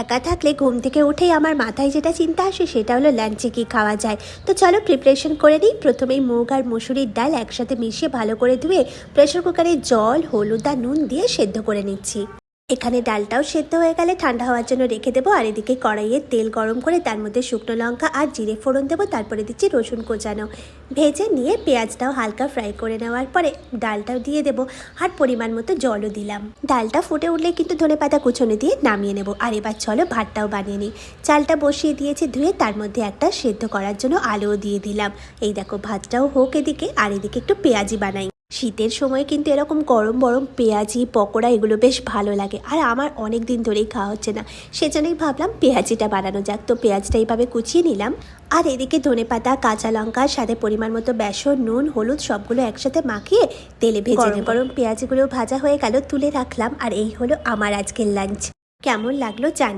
একা থাকলে ঘুম থেকে উঠেই আমার মাথায় যেটা চিন্তা আসে সেটা হলো লাঞ্চে কী খাওয়া যায়। তো চলো প্রিপারেশন করে নিই। প্রথমেই মুগ আর মসুরির ডাল একসাথে মিশিয়ে ভালো করে ধুয়ে প্রেশার কুকারে জল, হলুদ আর নুন দিয়ে সেদ্ধ করে নিচ্ছি। এখানে ডালটাও সেদ্ধ হয়ে গেলে ঠান্ডা হওয়ার জন্য রেখে দেবো। আর এদিকে কড়াইয়ে তেল গরম করে তার মধ্যে শুকনো লঙ্কা আর জিরে ফোড়ন দেবো। তারপরে দিচ্ছি রসুন কোচানো। ভেজে নিয়ে পেঁয়াজটাও হালকা ফ্রাই করে নেওয়ার পরে ডালটাও দিয়ে দেবো আর পরিমাণ মতো জলও দিলাম। ডালটা ফুটে উঠলে কিন্তু ধনেপাতা কুচনো দিয়ে নামিয়ে নেব। আর এবার চলো ভাতটাও বানিয়ে নিই। চালটা বসিয়ে দিয়েছি ধুয়ে, তার মধ্যে একটা সেদ্ধ করার জন্য আলুও দিয়ে দিলাম। এই দেখো ভাতটাও হোক এদিকে, আর এদিকে একটু পেঁয়াজি বানাই। শীতের সময় কিন্তু এরকম গরম গরম পেঁয়াজি পকোড়া এগুলো বেশ ভালো লাগে, আর আমার অনেক দিন ধরেই খাওয়া হচ্ছে না, সেজন্যই ভাবলাম পেঁয়াজিটা বানানো যাক। তো পেঁয়াজটা এইভাবে কুচিয়ে নিলাম। আর এদিকে ধনেপাতা, কাঁচা লঙ্কা, সাথে পরিমাণ মতো বেসন, নুন, হলুদ সবগুলো একসাথে মাখিয়ে তেলে ভেজে নেব। গরম পেঁয়াজগুলো ভাজা হয়ে গেল, তুলে রাখলাম। আর এই হলো আমার আজকের লাঞ্চ। কেমন লাগলো জানি।